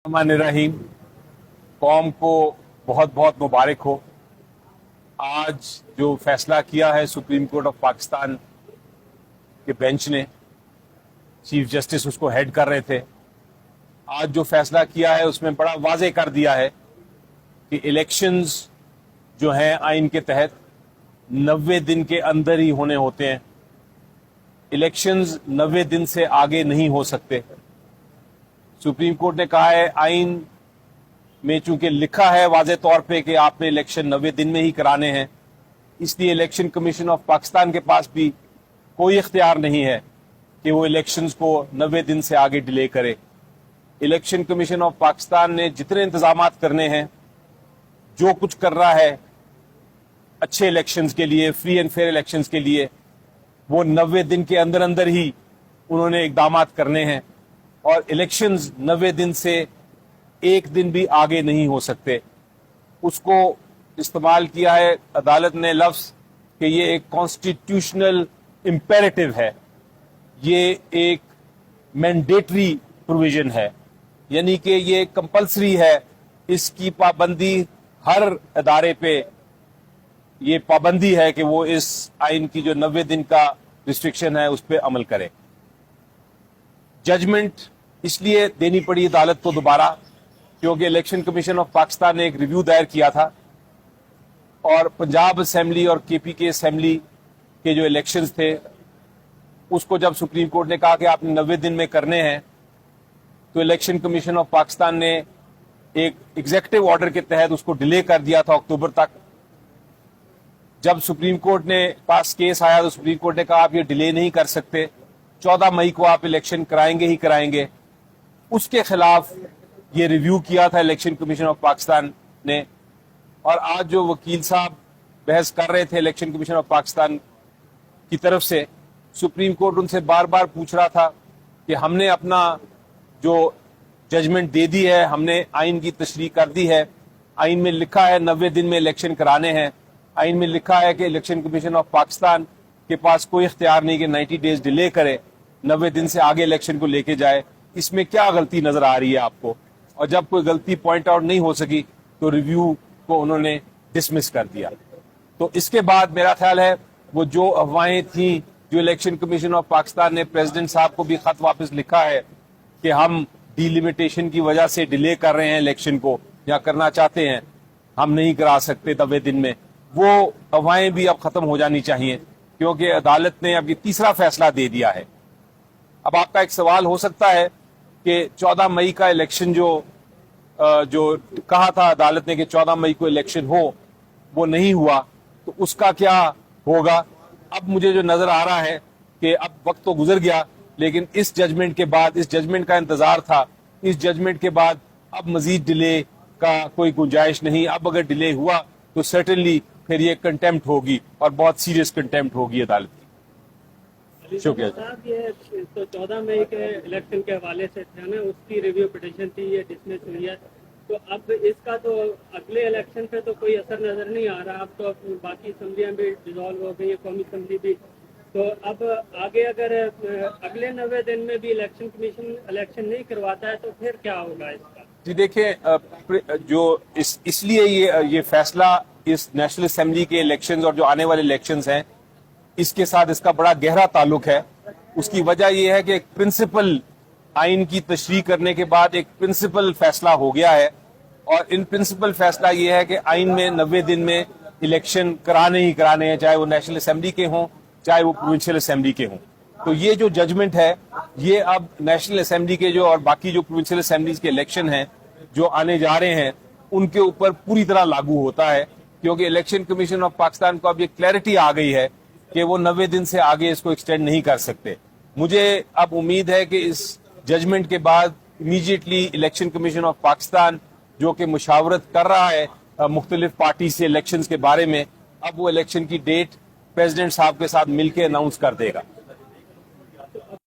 रहमान रहीम। कौम को बहुत बहुत मुबारक हो। आज जो फैसला किया है सुप्रीम कोर्ट ऑफ पाकिस्तान के बेंच ने, चीफ जस्टिस उसको हेड कर रहे थे, आज जो फैसला किया है उसमें बड़ा वाज़ेह कर दिया है कि इलेक्शंस जो हैं आइन के तहत 90 दिन के अंदर ही होने होते हैं। इलेक्शंस 90 दिन से आगे नहीं हो सकते। सुप्रीम कोर्ट ने कहा है आइन में चूंकि लिखा है वाज़ेह तौर पे कि आपने इलेक्शन 90 दिन में ही कराने हैं, इसलिए इलेक्शन कमीशन ऑफ पाकिस्तान के पास भी कोई इख्तियार नहीं है कि वो इलेक्शंस को 90 दिन से आगे डिले करे। इलेक्शन कमीशन ऑफ पाकिस्तान ने जितने इंतजामात करने हैं, जो कुछ कर रहा है अच्छे इलेक्शंस के लिए, फ्री एंड फेयर इलेक्शंस के लिए, वो 90 दिन के अंदर अंदर ही उन्होंने इकदामात करने हैं और इलेक्शंस 90 दिन से एक दिन भी आगे नहीं हो सकते। उसको इस्तेमाल किया है अदालत ने लफ्ज कि ये एक कॉन्स्टिट्यूशनल इम्पेरेटिव है, ये एक मैंडेटरी प्रोविजन है, यानी कि ये कंपल्सरी है। इसकी पाबंदी हर अदारे पे ये पाबंदी है कि वो इस आइन की जो 90 दिन का रिस्ट्रिक्शन है उस पर अमल करे। जजमेंट इसलिए देनी पड़ी अदालत को दोबारा क्योंकि इलेक्शन कमीशन ऑफ पाकिस्तान ने एक रिव्यू दायर किया था और पंजाब असेंबली और केपीके असेंबली के जो इलेक्शंस थे उसको जब सुप्रीम कोर्ट ने कहा कि आपने 90 दिन में करने हैं, तो इलेक्शन कमीशन ऑफ पाकिस्तान ने एक एग्जीक्यूटिव ऑर्डर के तहत उसको डिले कर दिया था अक्टूबर तक। जब सुप्रीम कोर्ट ने पास केस आया तो सुप्रीम कोर्ट ने कहा आप ये डिले नहीं कर सकते, 14 मई को आप इलेक्शन कराएंगे ही कराएंगे। उसके खिलाफ ये रिव्यू किया था इलेक्शन कमीशन ऑफ पाकिस्तान ने। और आज जो वकील साहब बहस कर रहे थे इलेक्शन कमीशन ऑफ पाकिस्तान की तरफ से, सुप्रीम कोर्ट उनसे बार बार पूछ रहा था कि हमने अपना जो जजमेंट दे दी है, हमने आइन की तशरीह कर दी है, आइन में लिखा है 90 दिन में इलेक्शन कराने हैं, आइन में लिखा है कि इलेक्शन कमीशन ऑफ पाकिस्तान के पास कोई इख्तियार नहीं कि 90 डेज डिले करे, 90 दिन से आगे इलेक्शन को लेके जाए। इसमें क्या गलती नजर आ रही है आपको? और जब कोई गलती पॉइंट आउट नहीं हो सकी तो रिव्यू को उन्होंने डिसमिस कर दिया। तो इसके बाद मेरा ख्याल है वो जो अफवाहें थी, जो इलेक्शन कमीशन ऑफ पाकिस्तान ने प्रेसिडेंट साहब को भी खत वापस लिखा है कि हम डिलिमिटेशन की वजह से डिले कर रहे हैं इलेक्शन को या करना चाहते हैं, हम नहीं करा सकते 90 दिन में, वो अफवाहें भी अब खत्म हो जानी चाहिए क्योंकि अदालत ने अब ये तीसरा फैसला दे दिया है। अब आपका एक सवाल हो सकता है कि 14 मई का इलेक्शन जो कहा था अदालत ने कि 14 मई को इलेक्शन हो, वो नहीं हुआ, तो उसका क्या होगा? अब मुझे जो नजर आ रहा है कि अब वक्त तो गुजर गया, लेकिन इस जजमेंट के बाद, इस जजमेंट का इंतजार था, इस जजमेंट के बाद अब मजीद डिले का कोई गुंजाइश नहीं। अब अगर डिले हुआ तो सर्टेनली फिर ये कंटेम्प्ट होगी और बहुत सीरियस कंटेम्प्ट होगी अदालत की। शुक्रिया साहब। ये तो 14 मई के इलेक्शन के हवाले से था ना, उसकी रिव्यू पिटीशन थी, ये डिसमिस हुई है, तो अब इसका तो अगले इलेक्शन पे तो कोई असर नजर नहीं आ रहा। अब तो बाकी असम्बलियां भी डिसॉल्व हो गई है, कौमी असम्बली भी, तो अब आगे अगर अगले 90 दिन में भी इलेक्शन कमीशन इलेक्शन नहीं करवाता है तो फिर क्या होगा इसका? जी देखिए, जो इसलिए ये फैसला इस नेशनल असेंबली के इलेक्शंस और जो आने वाले इलेक्शंस हैं इसके साथ इसका बड़ा गहरा ताल्लुक है। उसकी वजह यह है कि एक प्रिंसिपल आइन की तशरीह करने के बाद एक प्रिंसिपल फैसला हो गया है और इन प्रिंसिपल फैसला यह है कि आइन में 90 दिन में इलेक्शन कराने ही कराने हैं, चाहे वो नेशनल असेंबली के हों चाहे वो प्रोविंशियल असेंबली के हों। तो ये जो जजमेंट है ये अब नेशनल असेंबली के जो और बाकी जो प्रोविंशियल असेंबलीज के इलेक्शन हैं जो आने जा रहे हैं उनके ऊपर पूरी तरह लागू होता है क्योंकि इलेक्शन कमीशन ऑफ पाकिस्तान को अब ये क्लैरिटी आ गई है कि वो 90 दिन से आगे इसको एक्सटेंड नहीं कर सकते। मुझे अब उम्मीद है कि इस जजमेंट के बाद immediately election commission of Pakistan जो कि मुशावरत कर रहा है मुख्तलिफ पार्टी से इलेक्शंस के बारे में, अब वो इलेक्शन की डेट प्रेसिडेंट साहब के साथ मिलकर अनाउंस कर देगा।